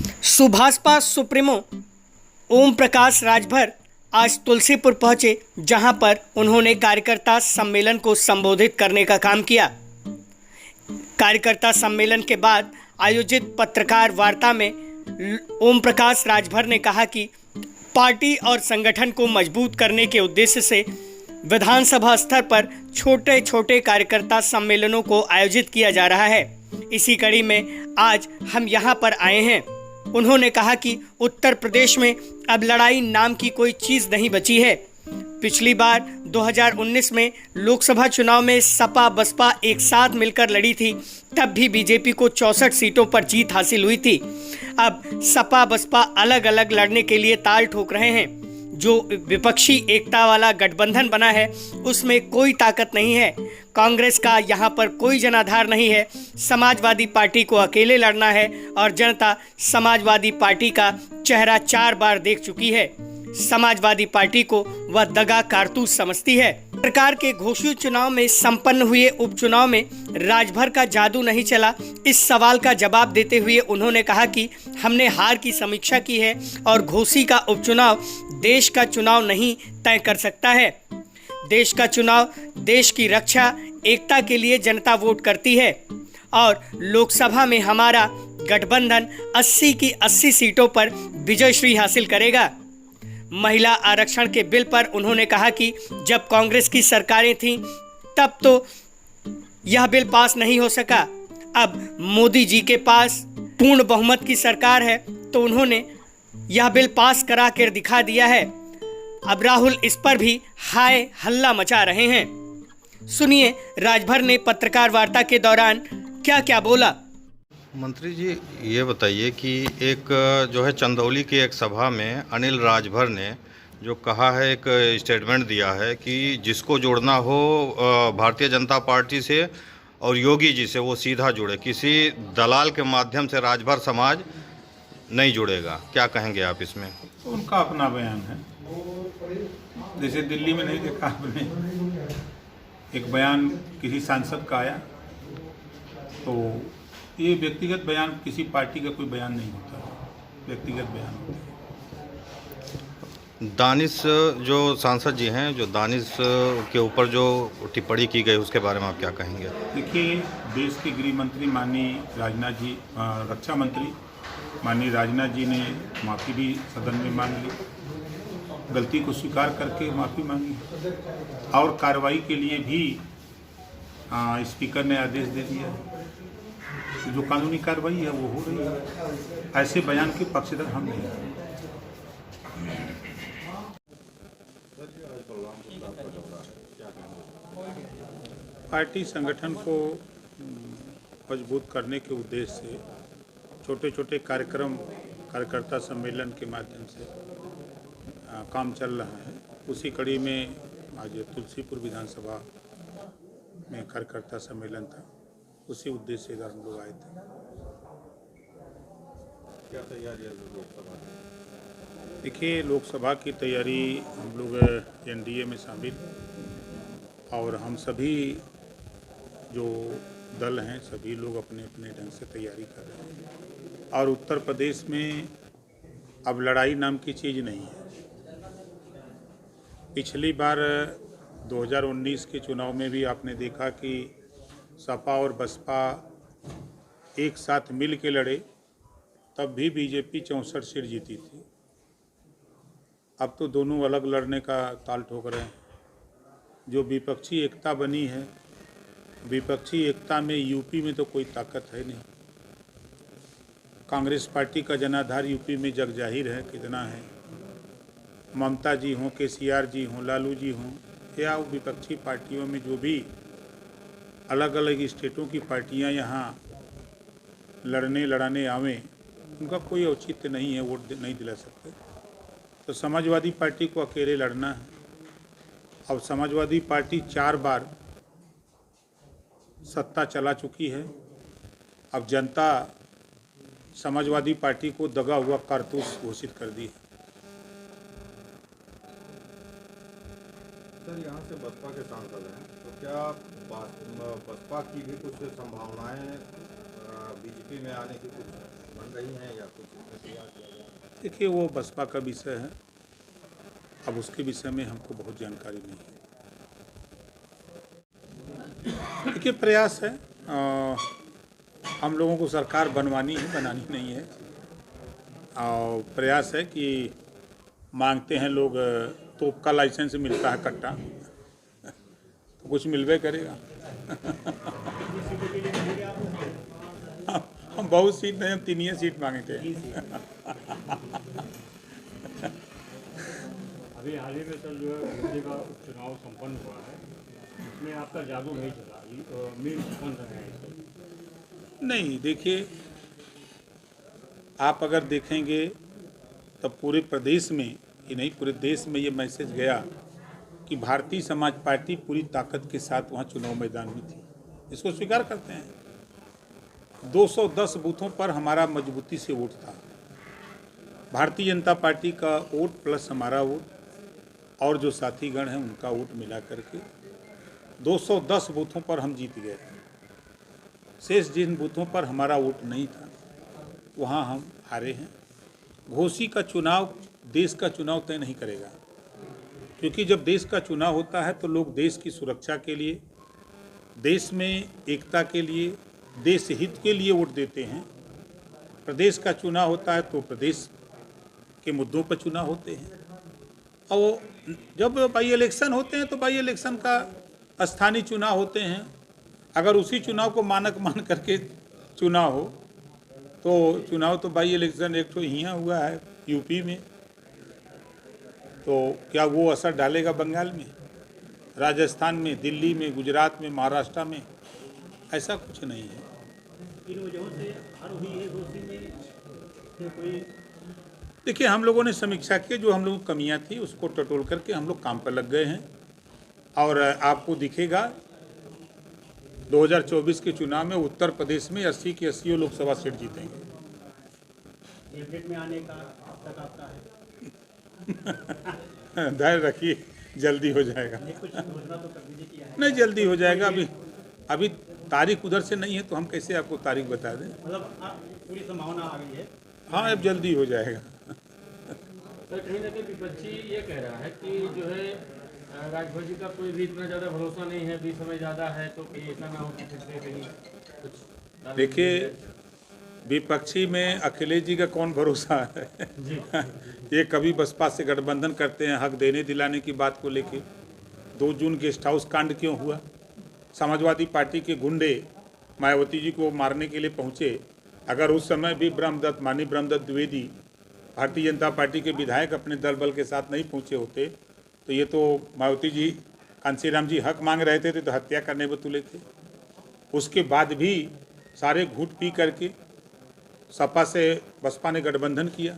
Subhaspa supremo Om Prakash Rajbhar आज तुलसीपुर पहुंचे, जहां पर उन्होंने कार्यकर्ता सम्मेलन को संबोधित करने का काम किया। कार्यकर्ता सम्मेलन के बाद आयोजित पत्रकार वार्ता में ओम प्रकाश राजभर ने कहा कि पार्टी और संगठन को मजबूत करने के उद्देश्य से विधानसभा स्तर पर छोटे छोटे कार्यकर्ता सम्मेलनों को आयोजित किया जा रहा है। इसी कड़ी में आज हम यहां पर आए हैं। उन्होंने कहा कि उत्तर प्रदेश में अब लड़ाई नाम की कोई चीज़ नहीं बची है। पिछली बार 2019 में लोकसभा चुनाव में सपा बसपा एक साथ मिलकर लड़ी थी, तब भी बीजेपी को 64 सीटों पर जीत हासिल हुई थी। अब सपा बसपा अलग अलग लड़ने के लिए ताल ठोक रहे हैं। जो विपक्षी एकता वाला गठबंधन बना है उसमें कोई ताकत नहीं है। कांग्रेस का यहाँ पर कोई जनाधार नहीं है। समाजवादी पार्टी को अकेले लड़ना है और जनता समाजवादी पार्टी का चेहरा 4 बार देख चुकी है। समाजवादी पार्टी को वह दगा कारतूस समझती है। सरकार के घोषित चुनाव में संपन्न हुए उपचुनाव में राजभर का जादू नहीं चला। इस सवाल का जवाब देते हुए उन्होंने कहा कि हमने हार की समीक्षा की है और घोषी का उपचुनाव देश का चुनाव नहीं तय कर सकता है। देश का चुनाव देश की रक्षा एकता के लिए जनता वोट करती है और लोकसभा में हमारा गठबंधन 80 की 80 सीटों पर विजयश्री हासिल करेगा। महिला आरक्षण के बिल पर उन्होंने कहा कि जब कांग्रेस की सरकारें थीं तब तो यह बिल पास नहीं हो सका। अब मोदी जी के पास पूर्ण बहुमत की सरकार है तो उन्होंने यह बिल पास करा कर दिखा दिया है। अब राहुल इस पर भी हाय हल्ला मचा रहे हैं। सुनिए राजभर ने पत्रकार वार्ता के दौरान क्या क्या बोला। मंत्री जी, ये बताइए कि एक जो है चंदौली की एक सभा में अनिल राजभर ने जो कहा है, एक स्टेटमेंट दिया है कि जिसको जोड़ना हो भारतीय जनता पार्टी से और योगी जी से वो सीधा जुड़े, किसी दलाल के माध्यम से राजभर समाज नहीं जुड़ेगा। क्या कहेंगे आप इसमें? उनका अपना बयान है। जैसे दिल्ली में नहीं देखा आपने, एक बयान किसी सांसद का आया, तो ये व्यक्तिगत बयान किसी पार्टी का कोई बयान नहीं होता है, व्यक्तिगत बयान होता है। दानिश जो सांसद जी हैं, जो दानिश के ऊपर जो टिप्पणी की गई उसके बारे में आप क्या कहेंगे? देखिए, देश के गृह मंत्री माननीय राजनाथ जी, रक्षा मंत्री माननीय राजनाथ जी ने माफ़ी भी सदन में मांग ली, गलती को स्वीकार करके माफ़ी मांगी और कार्रवाई के लिए भी स्पीकर ने आदेश दे दिया। जो कानूनी कार्रवाई है वो हो रही है। ऐसे बयान के पक्षधर हम नहीं हैं। पार्टी संगठन को मजबूत करने के उद्देश्य से छोटे छोटे कार्यक्रम, कार्यकर्ता सम्मेलन के माध्यम से काम चल रहा है। उसी कड़ी में आज तुलसीपुर विधानसभा में कार्यकर्ता सम्मेलन था। उसी उद्देश्य से इधर हम लोग आए थे। क्या तैयारी है लोकसभा की? देखिए, लोकसभा की तैयारी हम लोग एनडीए में शामिल और हम सभी जो दल हैं सभी लोग अपने अपने ढंग से तैयारी कर रहे हैं। और उत्तर प्रदेश में अब लड़ाई नाम की चीज़ नहीं है। पिछली बार 2019 के चुनाव में भी आपने देखा कि सपा और बसपा एक साथ मिल के लड़े, तब भी बीजेपी 64 सीट जीती थी। अब तो दोनों अलग लड़ने का ताल ठोक रहे हैं। जो विपक्षी एकता बनी है, विपक्षी एकता में यूपी में तो कोई ताकत है नहीं। कांग्रेस पार्टी का जनाधार यूपी में जग जाहिर है कितना है। ममता जी हों, केसीआर जी हों, लालू जी हों, या विपक्षी पार्टियों में जो भी अलग अलग स्टेटों की पार्टियां यहाँ लड़ने लड़ाने आवें, उनका कोई औचित्य नहीं है, वोट नहीं दिला सकते। तो समाजवादी पार्टी को अकेले लड़ना है। अब समाजवादी पार्टी 4 बार सत्ता चला चुकी है। अब जनता समाजवादी पार्टी को दगा हुआ कारतूस घोषित कर दी है। सर, यहाँ से बसपा के सांसद हैं, तो क्या बसपा की भी कुछ संभावनाएं बीजेपी में आने की कुछ गई हैं या कुछ तैयार किया गया? देखिए, वो बसपा का विषय है, अब उसके विषय में हमको बहुत जानकारी नहीं है। देखिए, प्रयास है, हम लोगों को सरकार बनवानी है, बनानी नहीं है। और प्रयास है कि मांगते हैं लोग, तोप का लाइसेंस मिलता है कट्टा, तो कुछ मिलवे करेगा। हम बहुत सीट नहीं, हम 3 ही सीट मांगे थे। अभी हाल ही में सर जो है दिल्ली का उपचुनाव संपन्न हुआ है, इसमें आपका जादू नहीं चला, मीन कौन सा है? नहीं, देखिए, आप अगर देखेंगे तो पूरे प्रदेश में ही नहीं, पूरे देश में ये मैसेज गया कि भारतीय समाज पार्टी पूरी ताकत के साथ वहाँ चुनाव मैदान में थी। इसको स्वीकार करते हैं। 210 बूथों पर हमारा मजबूती से वोट था। भारतीय जनता पार्टी का वोट प्लस हमारा वोट और जो साथीगण हैं उनका वोट मिला करके 210 बूथों पर हम जीत गए। शेष जिन बूथों पर हमारा वोट नहीं था वहाँ हम हारे हैं। घोषी का चुनाव देश का चुनाव तय नहीं करेगा, क्योंकि जब देश का चुनाव होता है तो लोग देश की सुरक्षा के लिए, देश में एकता के लिए, देश हित के लिए वोट देते हैं। प्रदेश का चुनाव होता है तो प्रदेश के मुद्दों पर चुनाव होते हैं। और जब बाई इलेक्शन होते हैं तो बाई इलेक्शन का स्थानीय चुनाव होते हैं। अगर उसी चुनाव को मानक मान करके चुनाव हो तो चुनाव तो बाई इलेक्शन एक तो यहाँ हुआ है यूपी में, तो क्या वो असर डालेगा बंगाल में, राजस्थान में, दिल्ली में, गुजरात में, महाराष्ट्र में? ऐसा कुछ नहीं है। इन वजहों से हार हुई है घोषी में कोई? देखिए, हम लोगों ने समीक्षा की, जो हम लोगों की कमियाँ थी उसको टटोल करके हम लोग काम पर लग गए हैं। और आपको दिखेगा 2024 के चुनाव में उत्तर प्रदेश में 80 की 80 लोकसभा सीट जीतेंगे। कैबिनेट में आने का अब तक आपका है? धैर्य रखिए, जल्दी हो जाएगा। कुछ घोषणा तो कर दीजिए कि नहीं, जल्दी हो जाएगा। अभी तारीख उधर से नहीं है तो हम कैसे आपको तारीख बता दें। मतलब पूरी संभावना आ गई है? हाँ, अब जल्दी हो जाएगा। सर, कहीं ना कहीं विपक्षी ये कह रहा है कि जो है राजभर जी का कोई भी इतना ज़्यादा भरोसा नहीं है, भी समय ज़्यादा है, तो कहीं ऐसा ना हो कि फिर से कहीं कुछ। देखिए, विपक्षी में अखिलेश जी का कौन भरोसा है? ये कभी बसपा से गठबंधन करते हैं हक देने दिलाने की बात को लेके। 2 जून गेस्ट हाउस कांड क्यों हुआ? समाजवादी पार्टी के गुंडे मायावती जी को मारने के लिए पहुंचे। अगर उस समय भी माननीय ब्रह्मदत्त द्विवेदी भारतीय जनता पार्टी के विधायक अपने दल बल के साथ नहीं पहुंचे होते तो ये तो मायावती जी, कांसीराम जी हक मांग रहे थे तो हत्या करने पर तुले थे। उसके बाद भी सारे घूट पी करके सपा से बसपा ने गठबंधन किया।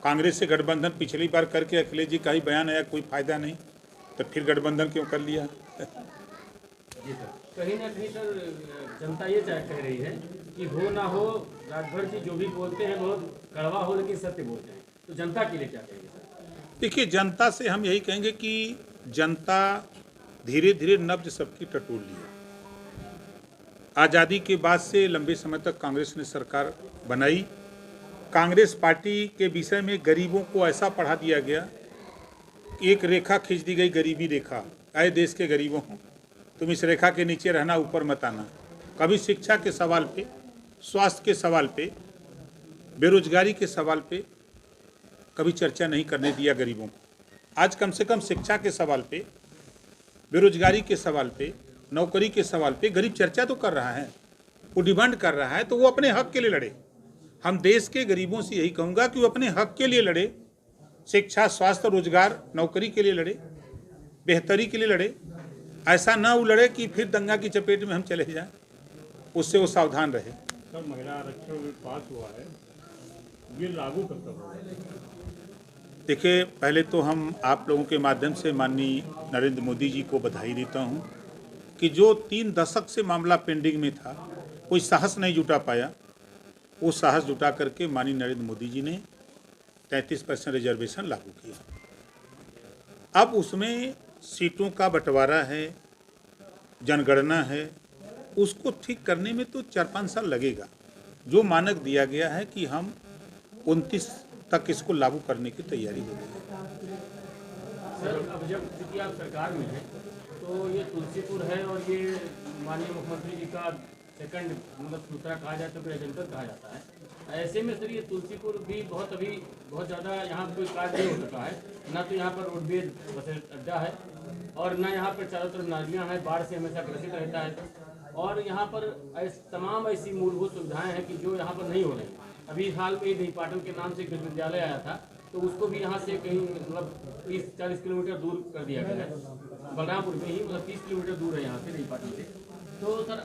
कांग्रेस से गठबंधन पिछली बार करके अखिलेश जी का ही बयान आया कोई फायदा नहीं, तो फिर गठबंधन क्यों कर लिया? जी सर, कहीं ना कहीं सर जनता ये कह रही है कि हो ना हो राजभर जी जो भी बोलते हैं बहुत कड़वा हो लेकिन सत्य बोलते हैं, तो जनता के लिए क्या कहेंगे सर? देखिए, जनता से हम यही कहेंगे कि जनता धीरे धीरे नब्ज सबकी टटोल लिया। आज़ादी के बाद से लंबे समय तक कांग्रेस ने सरकार बनाई। कांग्रेस पार्टी के विषय में गरीबों को ऐसा पढ़ा दिया गया, एक रेखा खींच दी गई, गरीबी रेखा। आए देश के गरीबों, तुम इस रेखा के नीचे रहना, ऊपर मत आना। कभी शिक्षा के सवाल पे, स्वास्थ्य के सवाल पे, बेरोजगारी के सवाल पे कभी चर्चा नहीं करने दिया गरीबों को। आज कम से कम शिक्षा के सवाल पे, बेरोजगारी के सवाल पे, नौकरी के सवाल पे गरीब चर्चा तो कर रहा है, वो डिमांड कर रहा है, तो वो अपने हक के लिए लड़े। हम देश के गरीबों से यही कहूँगा कि वो अपने हक के लिए लड़े, शिक्षा, स्वास्थ्य, रोजगार, नौकरी के लिए लड़े, बेहतरी के लिए लड़े। ऐसा ना वो लड़े कि फिर दंगा की चपेट में हम चले जाएं, उससे वो सावधान रहे। सर, महिला आरक्षण बिल पास हुआ है, ये लागू कब तक होगा? देखिए, पहले तो हम आप लोगों के माध्यम से माननीय नरेंद्र मोदी जी को बधाई देता हूं कि जो 3 दशक से मामला पेंडिंग में था, कोई साहस नहीं जुटा पाया, वो साहस जुटा करके माननीय नरेंद्र मोदी जी ने 33% रिजर्वेशन लागू किया। अब उसमें सीटों का बंटवारा है, जनगणना है, उसको ठीक करने में तो 4-5 साल लगेगा। जो मानक दिया गया है कि हम 29 तक इसको लागू करने की तैयारी हो रही है। सर अब जब चूंकि आप सरकार में हैं तो ये तुलसीपुर है और ये माननीय मुख्यमंत्री जी का सेकंड मतलब दूसरा कहा जाए तो जनपद कहा जाता है। ऐसे में सर ये तुलसीपुर भी बहुत ज़्यादा यहाँ कोई कार्य नहीं हो सका है, ना तो यहाँ पर रोडवेज बस अड्डा है और ना यहाँ पर चारों तरफ नालियाँ हैं, बाढ़ से हमेशा ग्रसित रहता है और यहाँ पर तमाम ऐसी मूलभूत सुविधाएं हैं कि जो यहाँ पर नहीं हो रही। अभी हाल में दहीपाटन के नाम से एक विश्वविद्यालय आया था तो उसको भी यहाँ से कहीं मतलब 30-40 किलोमीटर दूर कर दिया गया है, बलरामपुर में ही मतलब 30 किलोमीटर दूर है यहाँ से दहीपाटन से। तो सर